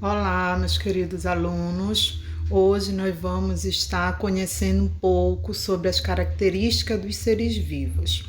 Olá, meus queridos alunos. Hoje nós vamos estar conhecendo um pouco sobre as características dos seres vivos.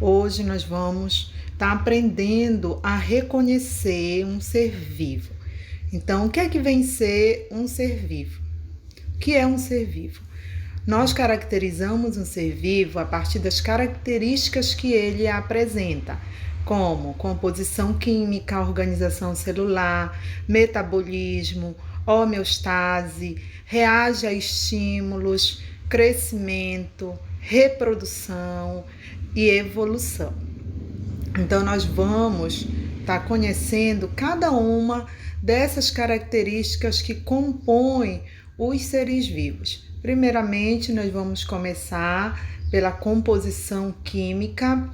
Hoje nós vamos estar aprendendo a reconhecer um ser vivo. Então, o que é que vem ser um ser vivo? O que é um ser vivo? Nós caracterizamos um ser vivo a partir das características que ele apresenta, como composição química, organização celular, metabolismo, homeostase, reage a estímulos, crescimento, reprodução e evolução. Então, nós vamos estar conhecendo cada uma dessas características que compõem os seres vivos. Primeiramente, nós vamos começar pela composição química,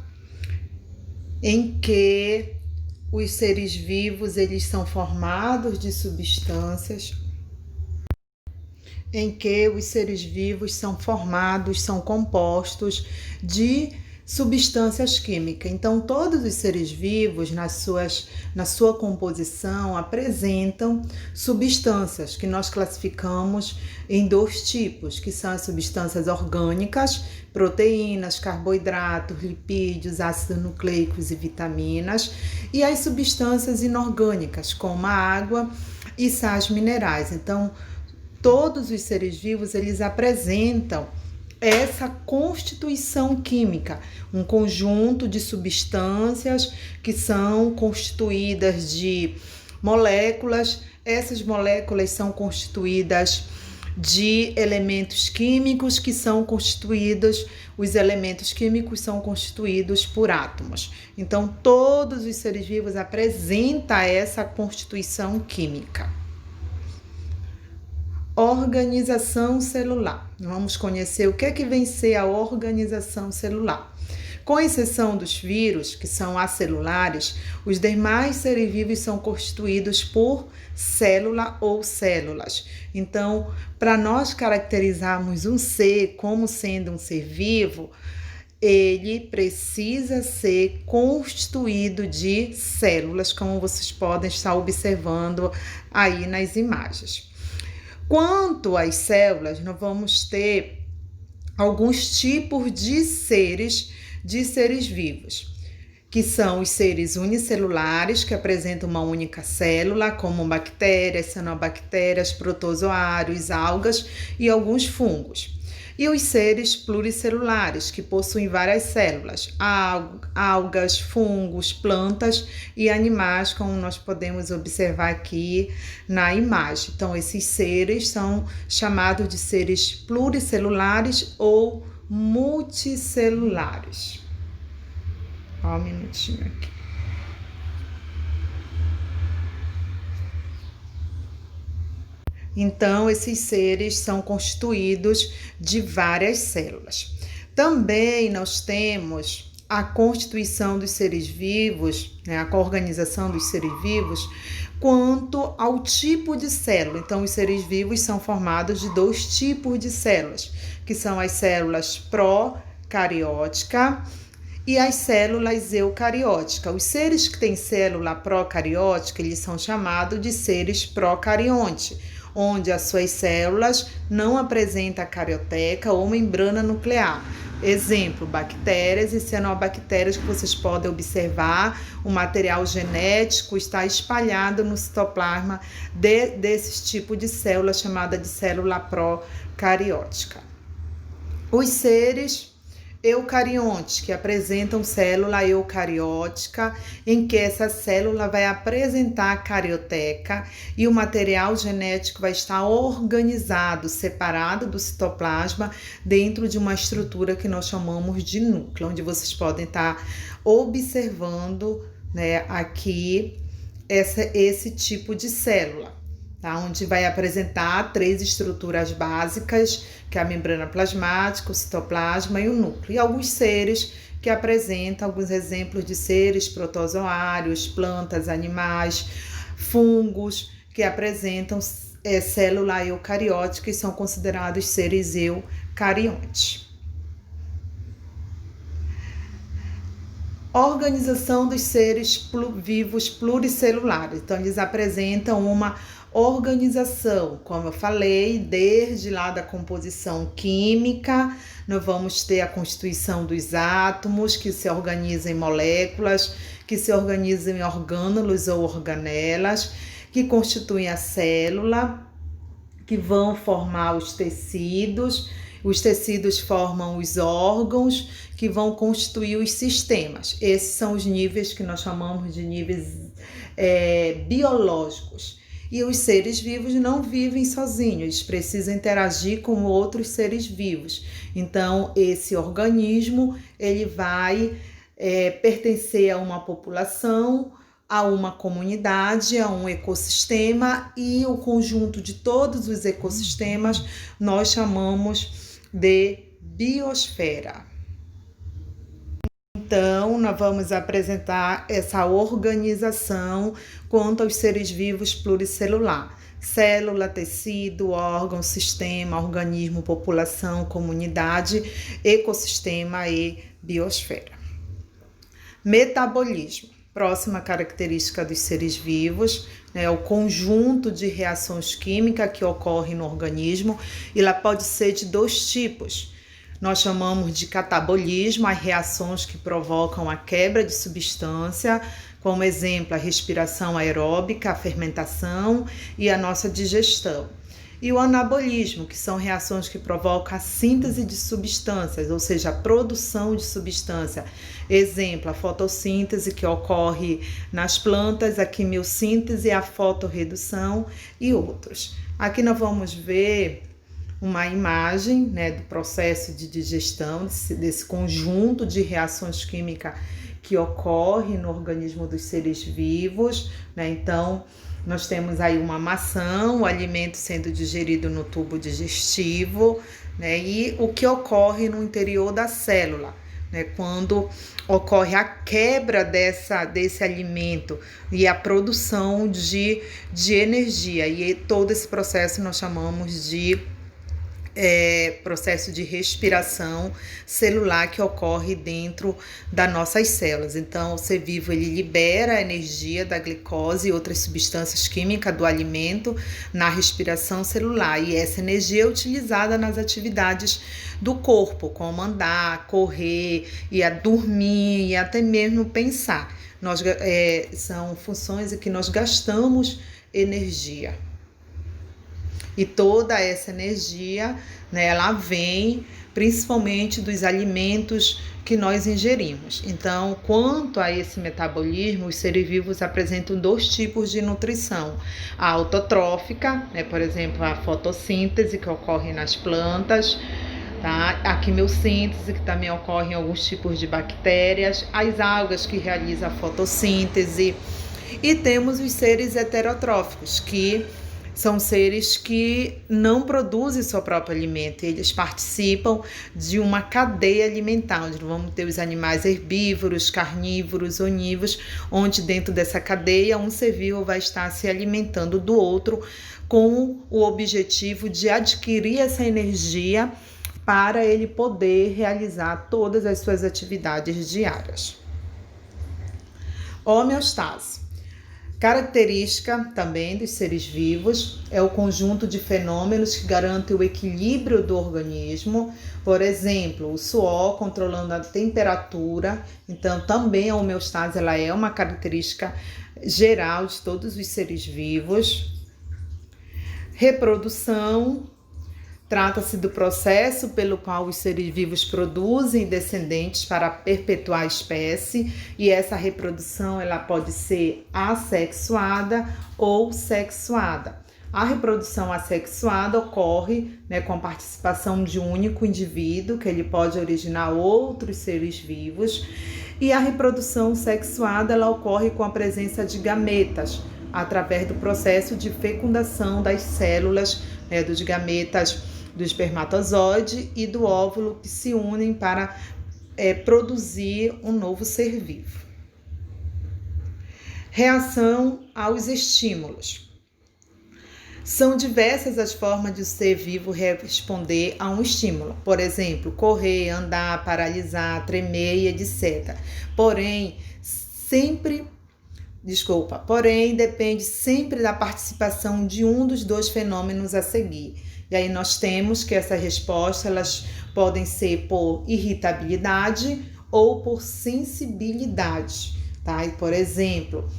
em que os seres vivos eles são formados de substâncias, são compostos de substâncias químicas. Então, todos os seres vivos, na sua composição, apresentam substâncias que nós classificamos em dois tipos, que são as substâncias orgânicas, proteínas, carboidratos, lipídios, ácidos nucleicos e vitaminas, e as substâncias inorgânicas, como a água e sais minerais. Então, todos os seres vivos, eles apresentam essa constituição química, um conjunto de substâncias que são constituídas de moléculas. Essas moléculas são constituídas de elementos químicos que são constituídos, os elementos químicos são constituídos por átomos. Então, todos os seres vivos apresentam essa constituição química. Organização celular. Vamos conhecer o que é que vem ser a organização celular. Com exceção dos vírus, que são acelulares, os demais seres vivos são constituídos por célula ou células. Então, para nós caracterizarmos um ser como sendo um ser vivo, ele precisa ser constituído de células, como vocês podem estar observando aí nas imagens. Quanto às células, nós vamos ter alguns tipos de seres vivos, que são os seres unicelulares, que apresentam uma única célula, como bactérias, cianobactérias, protozoários, algas e alguns fungos. E os seres pluricelulares, que possuem várias células, algas, fungos, plantas e animais, como nós podemos observar aqui na imagem. Então, esses seres são chamados de seres pluricelulares ou multicelulares. Só um minutinho aqui. Então, esses seres são constituídos de várias células. Também nós temos a constituição dos seres vivos, a organização dos seres vivos, quanto ao tipo de célula. Então, os seres vivos são formados de dois tipos de células, que são as células procarióticas e as células eucarióticas. Os seres que têm célula procariótica, eles são chamados de seres procariontes, onde as suas células não apresentam carioteca ou membrana nuclear. Exemplo, bactérias e cianobactérias, que vocês podem observar, o material genético está espalhado no citoplasma desses tipos de célula, chamada de célula procariótica. Os seres eucariontes, que apresentam célula eucariótica, em que essa célula vai apresentar a carioteca e o material genético vai estar organizado, separado do citoplasma, dentro de uma estrutura que nós chamamos de núcleo, onde vocês podem estar observando, aqui esse tipo de célula. Tá? Onde vai apresentar 3 estruturas básicas, que é a membrana plasmática, o citoplasma e o núcleo. E alguns seres que apresentam alguns exemplos de seres protozoários, plantas, animais, fungos, que apresentam célula eucariótica e são considerados seres eucariontes. Organização dos seres vivos pluricelulares. Então, eles apresentam uma Organização, como eu falei, desde lá da composição química, nós vamos ter a constituição dos átomos, que se organizam em moléculas, que se organizam em orgânulos ou organelas, que constituem a célula, que vão formar os tecidos formam os órgãos, que vão constituir os sistemas. Esses são os níveis que nós chamamos de níveis biológicos. E os seres vivos não vivem sozinhos, eles precisam interagir com outros seres vivos. Então, esse organismo ele vai pertencer a uma população, a uma comunidade, a um ecossistema, e o conjunto de todos os ecossistemas nós chamamos de biosfera. Então, nós vamos apresentar essa organização quanto aos seres vivos pluricelular. Célula, tecido, órgão, sistema, organismo, população, comunidade, ecossistema e biosfera. Metabolismo. Próxima característica dos seres vivos é o conjunto de reações químicas que ocorrem no organismo, e ela pode ser de dois tipos. Nós chamamos de catabolismo, as reações que provocam a quebra de substância, como exemplo a respiração aeróbica, a fermentação e a nossa digestão. E o anabolismo, que são reações que provocam a síntese de substâncias, ou seja, a produção de substância. Exemplo, a fotossíntese que ocorre nas plantas, a quimiossíntese, a fotorredução e outros. Aqui nós vamos ver uma imagem, do processo de digestão, desse conjunto de reações químicas que ocorre no organismo dos seres vivos, Então, nós temos aí uma maçã, o alimento sendo digerido no tubo digestivo, e o que ocorre no interior da célula, quando ocorre a quebra desse alimento e a produção de energia. E todo esse processo nós chamamos de processo de respiração celular que ocorre dentro das nossas células. Então, o ser vivo ele libera a energia da glicose e outras substâncias químicas do alimento na respiração celular, e essa energia é utilizada nas atividades do corpo, como andar, correr, e a dormir e até mesmo pensar. São funções em que nós gastamos energia. E toda essa energia, ela vem principalmente dos alimentos que nós ingerimos. Então, quanto a esse metabolismo, os seres vivos apresentam dois tipos de nutrição. A autotrófica, por exemplo, a fotossíntese que ocorre nas plantas, a quimiossíntese, que também ocorre em alguns tipos de bactérias, as algas que realizam a fotossíntese, e temos os seres heterotróficos, que são seres que não produzem seu próprio alimento, eles participam de uma cadeia alimentar, onde vamos ter os animais herbívoros, carnívoros, onívoros, onde dentro dessa cadeia um ser vivo vai estar se alimentando do outro com o objetivo de adquirir essa energia para ele poder realizar todas as suas atividades diárias. Homeostase. Característica também dos seres vivos é o conjunto de fenômenos que garantem o equilíbrio do organismo. Por exemplo, o suor controlando a temperatura. Então, também a homeostase ela é uma característica geral de todos os seres vivos. Reprodução. Trata-se do processo pelo qual os seres vivos produzem descendentes para perpetuar a espécie, e essa reprodução ela pode ser assexuada ou sexuada. A reprodução assexuada ocorre com a participação de um único indivíduo, que ele pode originar outros seres vivos, e a reprodução sexuada ela ocorre com a presença de gametas, através do processo de fecundação das células dos gametas do espermatozoide e do óvulo, que se unem para produzir um novo ser vivo. Reação aos estímulos. São diversas as formas de o ser vivo responder a um estímulo. Por exemplo, correr, andar, paralisar, tremer e etc. Porém, sempre Porém, depende sempre da participação de um dos dois fenômenos a seguir. E aí nós temos que essa resposta, elas podem ser por irritabilidade ou por sensibilidade, tá? E, por exemplo,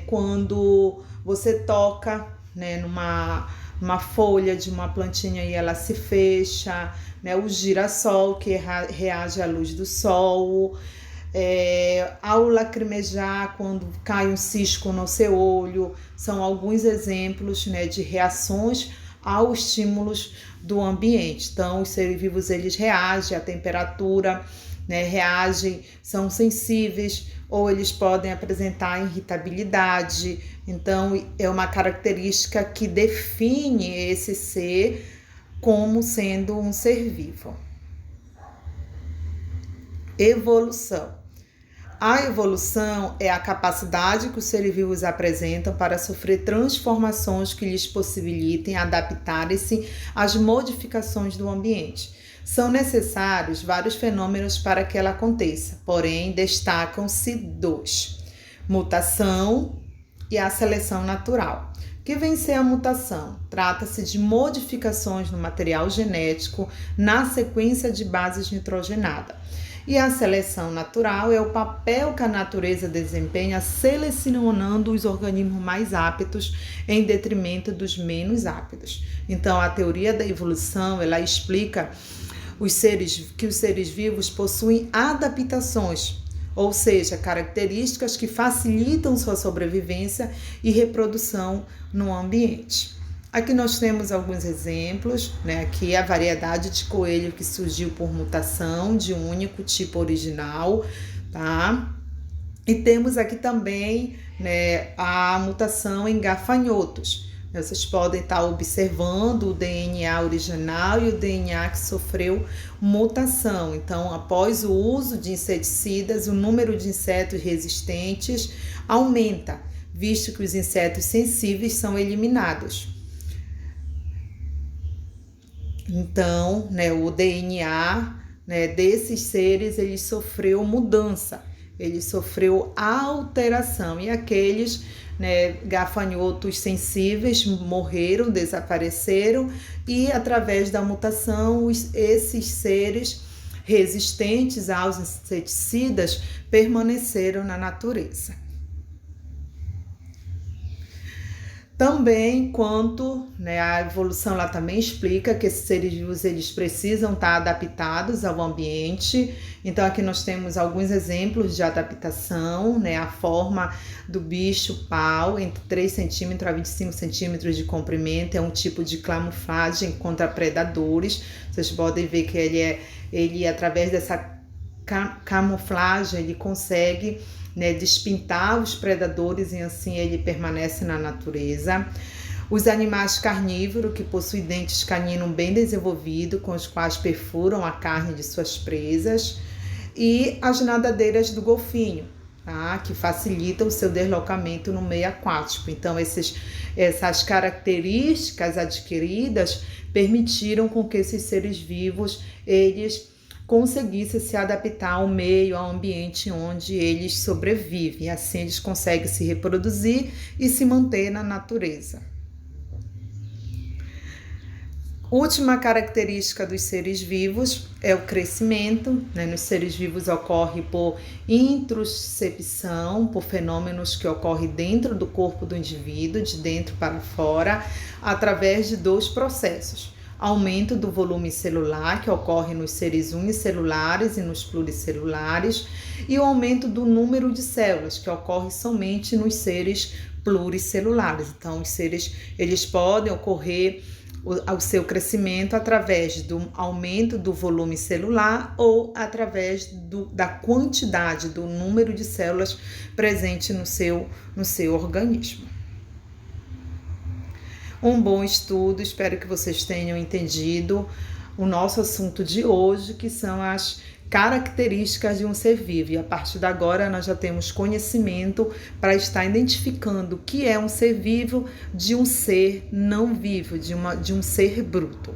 quando você toca, né, numa folha de uma plantinha e ela se fecha, né? O girassol que reage à luz do sol, ao lacrimejar, quando cai um cisco no seu olho, são alguns exemplos, né, de reações aos estímulos do ambiente. Então, os seres vivos, eles reagem à temperatura, né, reagem, são sensíveis, ou eles podem apresentar irritabilidade. Então, é uma característica que define esse ser como sendo um ser vivo. Evolução. A evolução é a capacidade que os seres vivos apresentam para sofrer transformações que lhes possibilitem adaptarem-se às modificações do ambiente. São necessários vários fenômenos para que ela aconteça, porém destacam-se dois: mutação e a seleção natural. O que vem ser a mutação? Trata-se de modificações no material genético na sequência de bases nitrogenadas. E a seleção natural é o papel que a natureza desempenha selecionando os organismos mais aptos em detrimento dos menos aptos. Então, a teoria da evolução, ela explica que os seres vivos possuem adaptações, ou seja, características que facilitam sua sobrevivência e reprodução no ambiente. Aqui nós temos alguns exemplos, né? Aqui a variedade de coelho que surgiu por mutação de um único tipo original, tá? E temos aqui também, né, a mutação em gafanhotos. Vocês podem estar observando o DNA original e o DNA que sofreu mutação. Então, após o uso de inseticidas, o número de insetos resistentes aumenta, visto que os insetos sensíveis são eliminados. Então, né, o DNA, né, desses seres, ele sofreu mudança, ele sofreu alteração. E aqueles, né, gafanhotos sensíveis morreram, desapareceram, e através da mutação, esses seres resistentes aos inseticidas permaneceram na natureza. Também, né, a evolução ela também explica que esses seres vivos eles precisam estar adaptados ao ambiente. Então, aqui nós temos alguns exemplos de adaptação, né, a forma do bicho-pau, entre 3 centímetros a 25 centímetros de comprimento, é um tipo de camuflagem contra predadores. Vocês podem ver que ele através dessa camuflagem, ele consegue, né, despintar os predadores e assim ele permanece na natureza. Os animais carnívoros que possuem dentes caninos bem desenvolvidos, com os quais perfuram a carne de suas presas. E as nadadeiras do golfinho, tá? Que facilitam o seu deslocamento no meio aquático. Então, essas características adquiridas permitiram com que esses seres vivos, eles conseguissem se adaptar ao meio, ao ambiente onde eles sobrevivem. Assim eles conseguem se reproduzir e se manter na natureza. Última característica dos seres vivos é o crescimento, né? Nos seres vivos ocorre por introcepção, por fenômenos que ocorrem dentro do corpo do indivíduo, de dentro para fora, através de 2 processos. Aumento do volume celular, que ocorre nos seres unicelulares e nos pluricelulares, e o aumento do número de células, que ocorre somente nos seres pluricelulares. Então, os seres, eles podem ocorrer o seu crescimento através do aumento do volume celular ou através da quantidade, do número de células presente no seu organismo. Um bom estudo, espero que vocês tenham entendido o nosso assunto de hoje, que são as características de um ser vivo. E a partir de agora nós já temos conhecimento para estar identificando o que é um ser vivo de um ser não vivo, de um ser bruto.